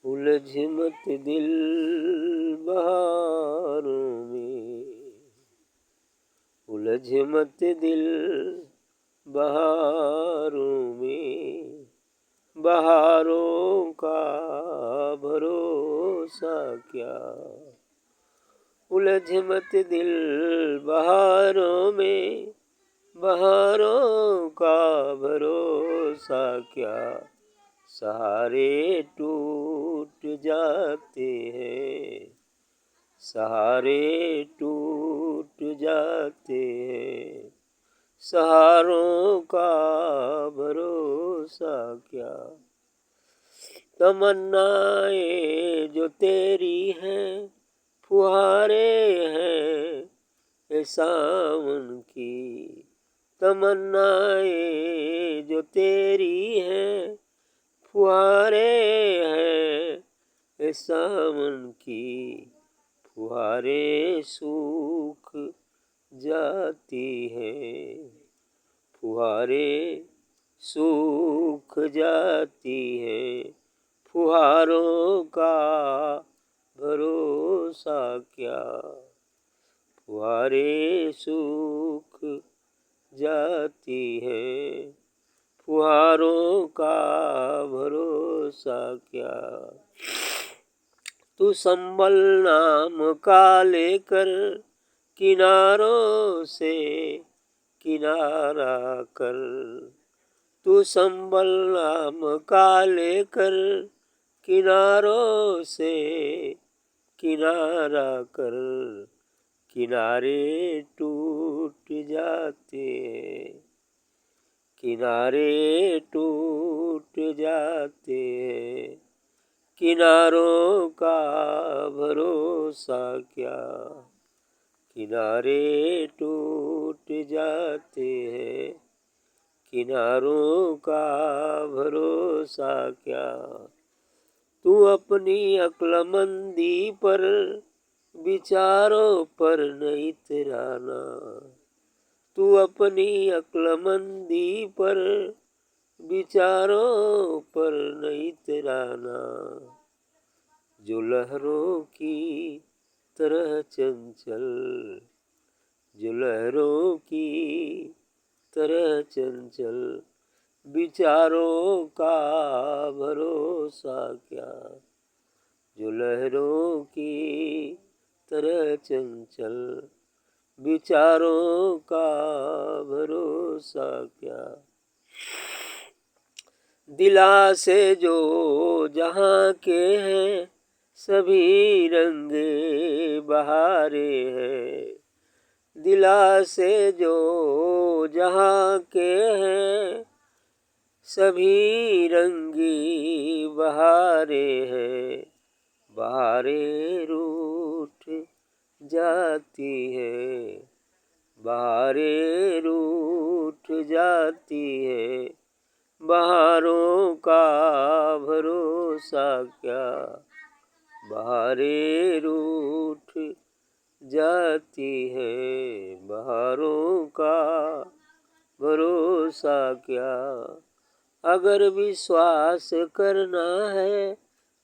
उलझ मत दिल बहारों में, उलझ मत दिल बहारों में, बहारों का भरोसा क्या। उलझ मत दिल बहारों में, बहारों का भरोसा क्या। सहारे टूट जाते हैं, सहारे टूट जाते हैं, सहारों का भरोसा क्या। तमन्नाएं जो तेरी हैं फुहारे हैं ए सावन की। तमन्नाएं जो तेरी हैं फुहारे हैं ए सावन की। फुहारे सूख जाती हैं, फुहारे सूख जाती हैं, फुहारों का भरोसा क्या। फुहारे सूख जाती हैं, फुहारों का भरोसा क्या। तू संभल नाम का लेकर किनारों से किनारा कर। तू संभल नाम का लेकर किनारों से किनारा कर। किनारे टूट जाते हैं, किनारे टूट जाते हैं, किनारों का भरोसा क्या। किनारे टूट जाते हैं, किनारों का भरोसा क्या। तू अपनी अक्लमंदी पर विचारों पर न इतराना। तू अपनी अक्लमंदी पर विचारों पर न इतराना। जो लहरों की तरह चंचल, जो लहरों की तरह चंचल, विचारों का भरोसा क्या। जो लहरों की तरह चंचल, विचारों का भरोसा क्या। दिलासे जो जहाँ के हैं सभी रंगे बहारे हैं। दिलासे जो जहाँ के हैं सभी रंगी बहारे हैं। बहारें रूठ जाती है, बहारें रूठ जाती है, बहारों का भरोसा क्या। बहारें रूठ जाती है, बहारों का भरोसा क्या। अगर विश्वास करना है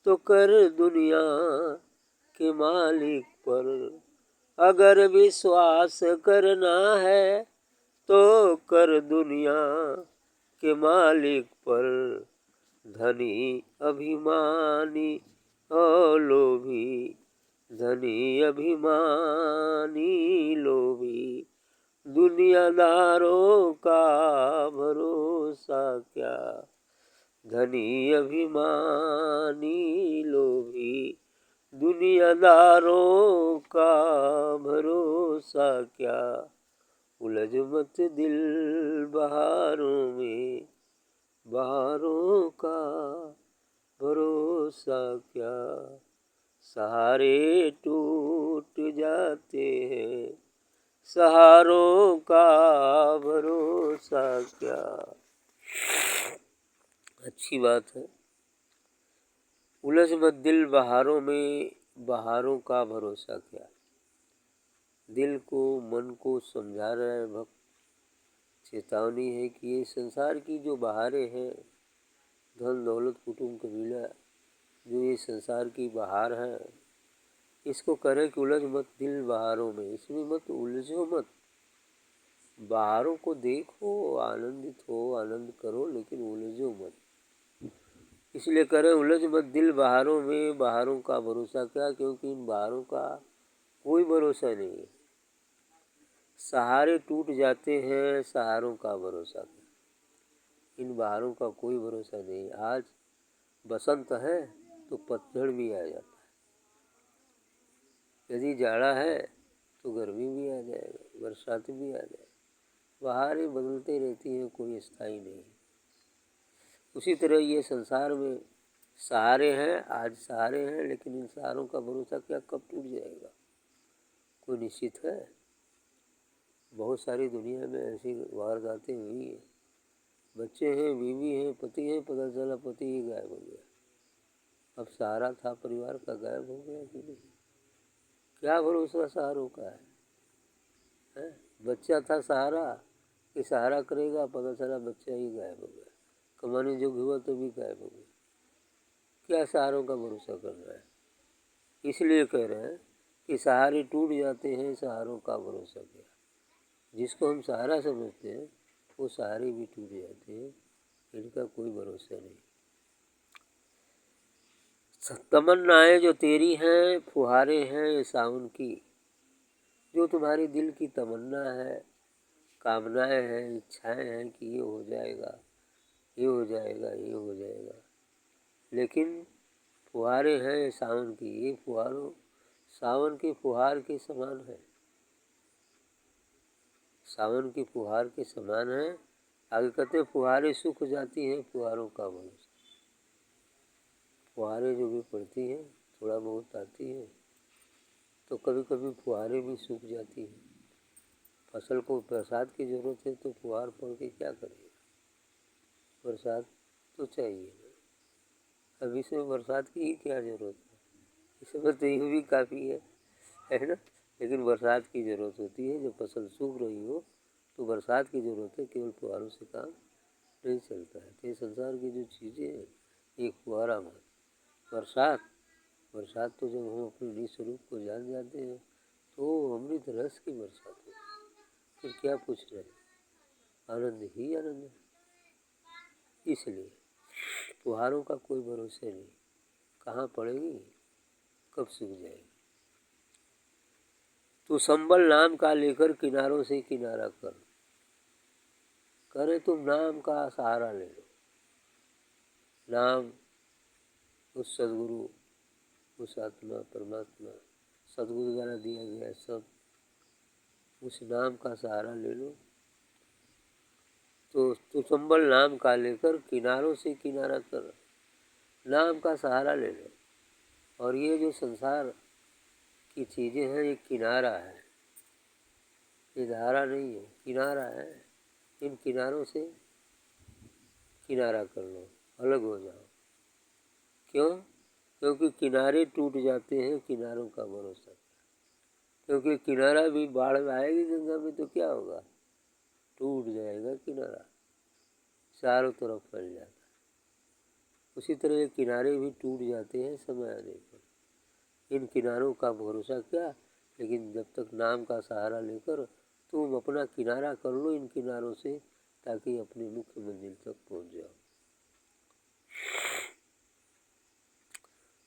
तो कर दुनिया के मालिक पर। अगर विश्वास करना है तो कर दुनिया के मालिक पर। धनी अभिमानी और लोभी, धनी अभिमानी लोभी, दुनियादारों का भरोसा क्या। धनी अभिमानी लोभी, दुनियादारों का भरोसा क्या। उलझ मत दिल बहारों में, बहारों का भरोसा क्या। सहारे टूट जाते हैं, सहारों का भरोसा क्या। अच्छी बात है। उलझ मत दिल बहारों में, बहारों का भरोसा क्या। दिल को मन को समझा रहा है भक्त, चेतावनी है कि ये संसार की जो बहारें हैं, धन दौलत कुटुंब कबीला, जो ये संसार की बहार है, इसको करे कि उलझ मत दिल बहारों में, इसमें मत उलझो मत। बहारों को देखो, आनंदित हो, आनंद करो, लेकिन उलझो मत। इसलिए करें उलझ मत दिल बहारों में, बहारों का भरोसा क्या, क्योंकि इन बहारों का कोई भरोसा नहीं है। सहारे टूट जाते हैं, सहारों का भरोसा क्या। इन बहारों का कोई भरोसा नहीं। आज बसंत है तो पतझड़ भी आ जाता है, यदि जाड़ा है तो गर्मी भी आ जाएगा, बरसात भी आ जाएगा। बहारें बदलते रहती हैं, कोई स्थायी नहीं। उसी तरह ये संसार में सहारे हैं, आज सहारे हैं, लेकिन इन सहारों का भरोसा क्या, कब टूट जाएगा, कोई निश्चित है। बहुत सारी दुनिया में ऐसी वारदातें हुई हैं। बच्चे हैं, बीवी हैं, पति हैं, पता चला पति ही गायब हो गया। अब सहारा था परिवार का, गायब हो गया कि नहीं। क्या भरोसा सहारों का है? बच्चा था सहारा कि सहारा करेगा, पता चला बच्चा ही गायब हो गया। कमाने जो हुआ तो भी गायब हो गया। क्या सहारों का भरोसा करना है। इसलिए कह रहे हैं कि सहारे टूट जाते हैं, सहारों का भरोसा क्या। जिसको हम सहारा समझते हैं वो सहारे भी टूट जाते हैं, इनका कोई भरोसा नहीं। तमन्नाएं जो तेरी हैं, फुहारे हैं ये सावन की। जो तुम्हारी दिल की तमन्ना है, कामनाएं हैं, इच्छाएं हैं कि ये हो जाएगा, ये हो जाएगा, ये हो जाएगा, लेकिन फुहारे हैं ये सावन की। ये फुहारों सावन की फुहार के समान है, सावन की फुहार के समान है। आगे कहते फुहारें सूख जाती हैं, फुहारों का भरोसा। फुहारें जो भी पड़ती हैं, थोड़ा बहुत आती हैं, तो कभी कभी फुहारें भी सूख जाती हैं। फसल को बरसात की ज़रूरत है तो फुहार पड़ के क्या करेगा, बरसात तो चाहिए ना। अब इसमें बरसात की ही क्या ज़रूरत है, इसमें तो ये भी काफ़ी है ना। लेकिन बरसात की ज़रूरत होती है, जब फसल सूख रही हो तो बरसात की ज़रूरत है, केवल फुहारों से काम नहीं चलता है। तो ये संसार की जो चीज़ें हैं, एक फुहारा मत। बरसात बरसात तो जब हम अपने निज स्वरूप को जान जाते हैं तो अमृत रस की बरसात होती है। फिर क्या पूछ रहे हैं, आनंद ही आनंद है। इसलिए फुहारों का कोई भरोसा नहीं, कहाँ पड़ेगी, कब सूख जाएगी। तो संबल नाम का लेकर किनारों से किनारा कर। करे तुम नाम का सहारा ले लो। नाम उस सदगुरु, उस आत्मा परमात्मा सदगुरु द्वारा दिया गया सब, उस नाम का सहारा ले लो। तो तू संबल नाम का लेकर किनारों से किनारा कर, नाम का सहारा ले लो। और ये जो संसार की चीज़ें हैं, ये किनारा है, ये धारा नहीं है, किनारा है। इन किनारों से किनारा कर लो, अलग हो जाओ। क्यों? क्योंकि किनारे टूट जाते हैं, किनारों का भरोसा। क्योंकि किनारा भी बाढ़ आएगी गंगा में तो क्या होगा, टूट जाएगा किनारा, चारों तरफ फैल जाता है। उसी तरह ये किनारे भी टूट जाते हैं समय आने पर। इन किनारों का भरोसा क्या, लेकिन जब तक नाम का सहारा लेकर तुम अपना किनारा कर लो इन किनारों से, ताकि अपनी मुख्य मंजिल तक पहुंच जाओ।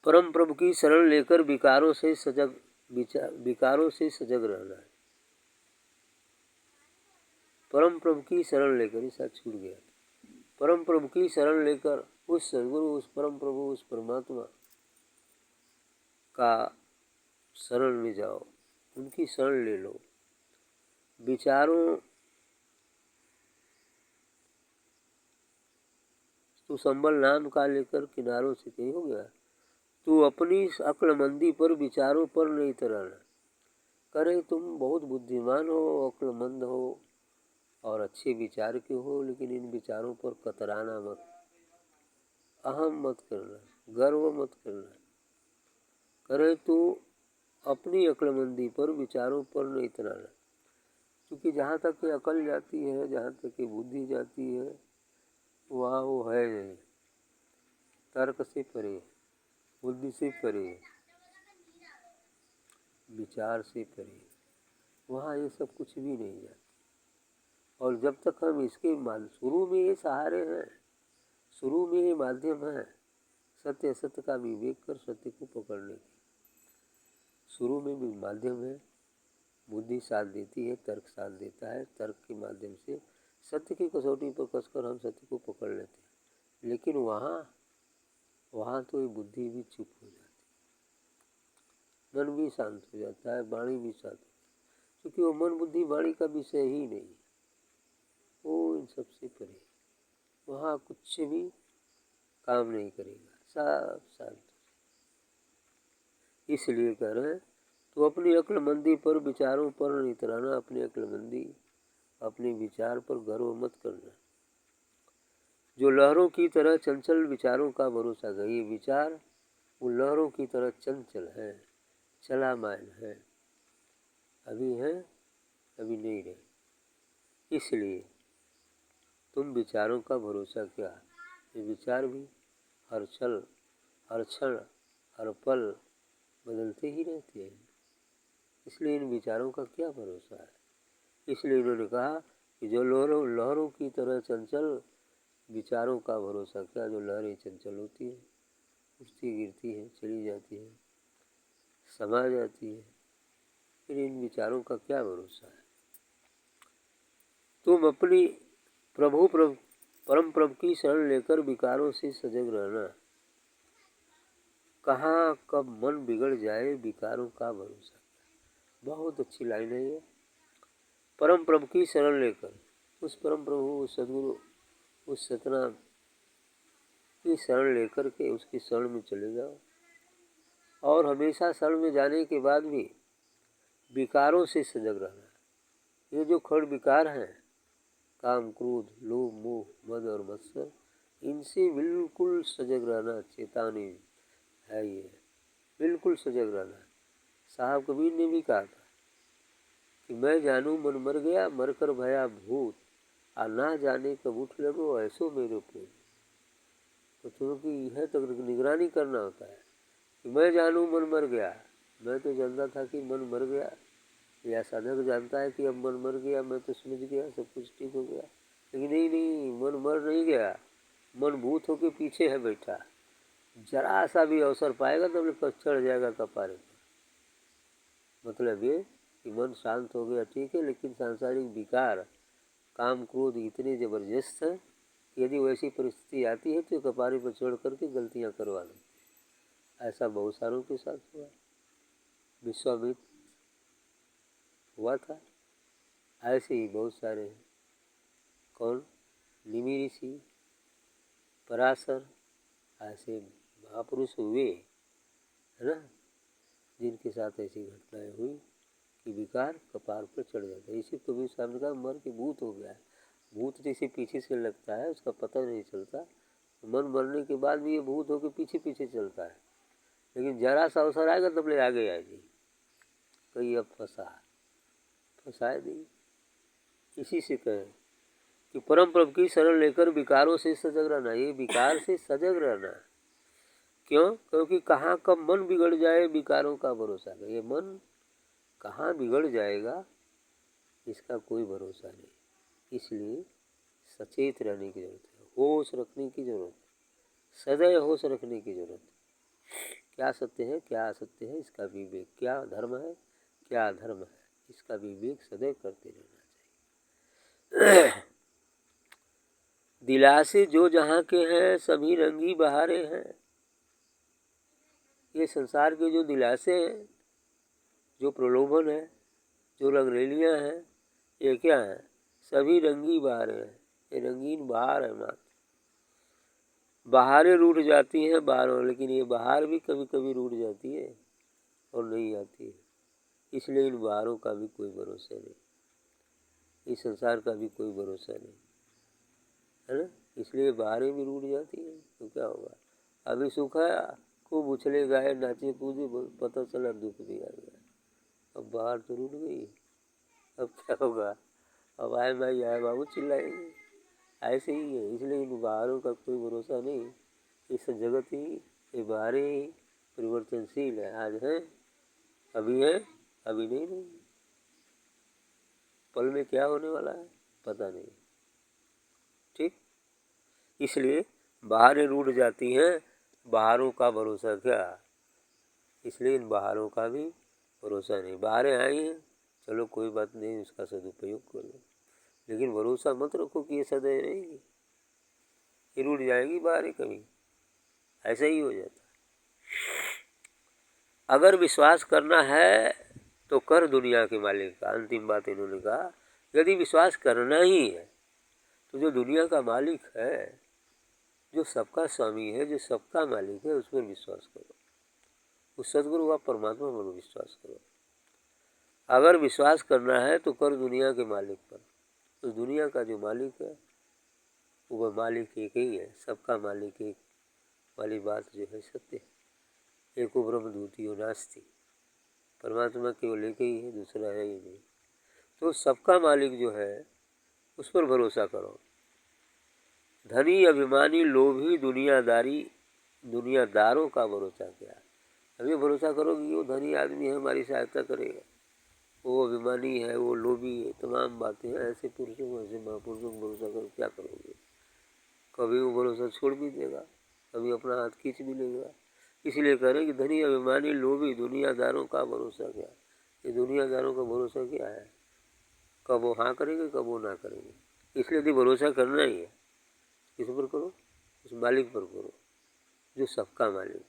परम प्रभु की शरण लेकर विकारों से सजग रहना है। परम प्रभु की शरण लेकर, ऐसा छूट गया। परम प्रभु की शरण लेकर उस सदगुरु, उस परम प्रभु, उस परमात्मा का शरण में जाओ, उनकी शरण ले लो। विचारों तू संबल नाम का लेकर किनारों से कहीं हो गया। तू अपनी अक्लमंदी पर विचारों पर नहीं तराना। करे तुम बहुत बुद्धिमान हो, अक्लमंद हो और अच्छे विचार के हो, लेकिन इन विचारों पर कतराना मत, अहम मत करना, गर्व मत करना। करे तू अपनी अक्लमंदी पर विचारों पर नहीं तराना, क्योंकि जहाँ तक ये अकल जाती है, जहाँ तक ये बुद्धि जाती है, वहाँ वो है नहीं, तर्क से परे। बुद्धि से परे, विचार से परे, वहाँ ये सब कुछ भी नहीं है। और जब तक हम इसके शुरू में ये सहारे हैं, शुरू में ये माध्यम है सत्य असत्य का विवेक कर सत्य को पकड़ने की, शुरू में भी माध्यम है। बुद्धि साथ देती है, तर्क साथ देता है, तर्क के माध्यम से सत्य की कसौटी पर कसकर हम सत्य को पकड़ लेते हैं। लेकिन वहाँ तो ये बुद्धि भी चुप हो जाती, मन भी शांत हो जाता है, वाणी भी शांत हो जाती है, क्योंकि वो मन बुद्धि वाणी का विषय ही नहीं है, वो इन सबसे परे, वहाँ कुछ भी काम नहीं करेगा, सब शांत। इसलिए कह रहे हैं तो अपनी अक्लमंदी पर, विचारों पर नहीं उतराना, अपनी अक्लमंदी, अपने विचार पर गर्व मत करना। जो लहरों की तरह चंचल विचारों का भरोसा कर, ये विचार वो लहरों की तरह चंचल है, चलामान है, अभी है अभी नहीं रहे। इसलिए तुम विचारों का भरोसा क्या, ये विचार भी हर क्षण हर पल बदलते ही रहते हैं, इसलिए इन विचारों का क्या भरोसा है। इसलिए उन्होंने कहा कि जो लहरों की तरह चंचल विचारों का भरोसा क्या, जो लहरें चंचल होती है, उठती गिरती है, चली जाती है, समा जाती है, फिर इन विचारों का क्या भरोसा है। तुम अपनी परम प्रभु की शरण लेकर विकारों से सजग रहना, कहाँ कब मन बिगड़ जाए विकारों का भरोसा। बहुत अच्छी लाइन है ये। परम प्रभु की शरण लेकर, उस परम प्रभु, उस सदगुरु, उस सतनाम की शरण लेकर के उसकी शरण में चले जाओ, और हमेशा शरण में जाने के बाद भी विकारों से सजग रहना। ये जो खड़ विकार हैं, काम क्रोध लोभ मोह मद और मत्सर, इनसे बिल्कुल सजग रहना, चेतावनी है ये, बिल्कुल सजग रहना। साहब कबीर ने भी कहा था कि मैं जानू मन मर गया, मरकर भया भूत, आ ना जाने कब उठ लगो ऐसो मेरे पूत। तो तुम्हें यह तक निगरानी करना होता है कि मैं जानू मन मर गया। मैं तो जानता था कि मन मर गया, या साधक जानता है कि अब मन मर गया, मैं तो समझ गया सब कुछ ठीक हो गया, लेकिन नहीं, मन मर नहीं गया, मन भूत होके पीछे है बैठा, जरा सा भी अवसर पाएगा तो चढ़ जाएगा कपारे पर। मतलब ये कि मन शांत हो गया ठीक है, लेकिन सांसारिक विकार काम क्रोध इतने जबरदस्त हैं, यदि वैसी परिस्थिति आती है तो कपारे पर चढ़ करके गलतियां करवा लेते। ऐसा बहुत सारों के साथ हुआ, विश्वामित्र हुआ था, ऐसे ही बहुत सारे हैं। कौन, निमि ऋषि, पराशर, ऐसे महापुरुष हुए है ना, जिनके साथ ऐसी घटनाएं हुई कि विकार कपार पर चढ़ जाता है। इसी कबीर साहब ने कहा मर के भूत हो गया है। भूत जैसे पीछे से लगता है, उसका पता नहीं चलता, मन मरने के बाद भी ये भूत होकर पीछे पीछे चलता है, लेकिन जरा सा अवसर आएगा तब ले आगे आएगी, कहीं अब फंसाए नहीं। इसी से कहें कि परम प्रभु की शरण लेकर विकारों से सजग रहना, ये विकार से सजग रहना। क्यों? क्योंकि कहाँ कब मन बिगड़ जाए विकारों का भरोसा नहीं। ये मन कहाँ बिगड़ जाएगा इसका कोई भरोसा नहीं, इसलिए सचेत रहने की जरूरत है, होश रखने की जरूरत है, सदैव होश रखने की जरूरत है। क्या सत्य है क्या असत्य है इसका विवेक, क्या धर्म है क्या अधर्म है इसका विवेक सदैव करते रहना चाहिए। दिलासे जो जहाँ के हैं सभी रंगी बहारे हैं, ये संसार के जो दिलासे हैं, जो प्रलोभन है, जो रंगरेलियाँ हैं, ये क्या है, सभी रंगी बहारें हैं, ये रंगीन बहार है मात्र। बहारें रूठ जाती हैं बहारों, लेकिन ये बहार भी कभी कभी रूठ जाती है और नहीं आती है, इसलिए इन बहारों का भी कोई भरोसा नहीं, इस संसार का भी कोई भरोसा नहीं है ना। इसलिए बहारें भी रूठ जाती हैं तो क्या होगा, अभी सुख है खूब उछले गाए नाचे कूदे, पता चला दुख भी आ गया, अब बहार तो रूठ गई, अब क्या होगा, अब आए भाई आए बाबू चिल्लाएंगे, ऐसे ही है। इसलिए इन बहारों का कोई भरोसा नहीं, इस जगत ही ये बहारें ही परिवर्तनशील है। आज है, अभी है, अभी नहीं रहेंगे। पल में क्या होने वाला है पता नहीं। ठीक, इसलिए बहारें रूठ जाती हैं, बहारों का भरोसा क्या। इसलिए इन बहारों का भी भरोसा नहीं। बहारें आई हैं, चलो कोई बात नहीं, उसका सदुपयोग करो, लेकिन भरोसा मत रखो कि ये सदैव रहेगी, ये रूठ जाएगी बहारें कभी। ऐसा ही हो जाता है। अगर विश्वास करना है तो कर दुनिया के मालिक का। अंतिम बात इन्होंने कहा, यदि विश्वास करना ही है तो जो दुनिया का मालिक है, जो सबका स्वामी है, जो सबका मालिक है, उस पर विश्वास करो। उस सदगुरु व परमात्मा पर विश्वास करो। अगर विश्वास करना है तो कर दुनिया के मालिक पर। तो दुनिया का जो मालिक है वो मालिक एक ही है, सबका मालिक एक वाली बात जो है सत्य है। एको ब्रह्म द्वितीयो नास्ति, परमात्मा केवल एक ही है, दूसरा है ही नहीं। तो सबका मालिक जो है उस पर भरोसा करो। धनी अभिमानी लोभी दुनियादारों का भरोसा क्या। अभी भरोसा करो कि वो धनी आदमी है, हमारी सहायता करेगा, वो अभिमानी है, वो लोभी है, तमाम बातें हैं। ऐसे पुरुषों को, ऐसे महापुरुषों को भरोसा करो, क्या करोगे। कभी वो भरोसा छोड़ भी देगा, कभी अपना हाथ खींच भी लेगा। इसलिए कह रहे कि धनी अभिमानी लोभी दुनियादारों का भरोसा क्या। ये दुनियादारों का भरोसा क्या है, कब वो हाँ करेंगे, कब वो ना करेंगे। इसलिए यदि भरोसा करना ही है, किस पर करो, उस मालिक पर करो जो सबका मालिक।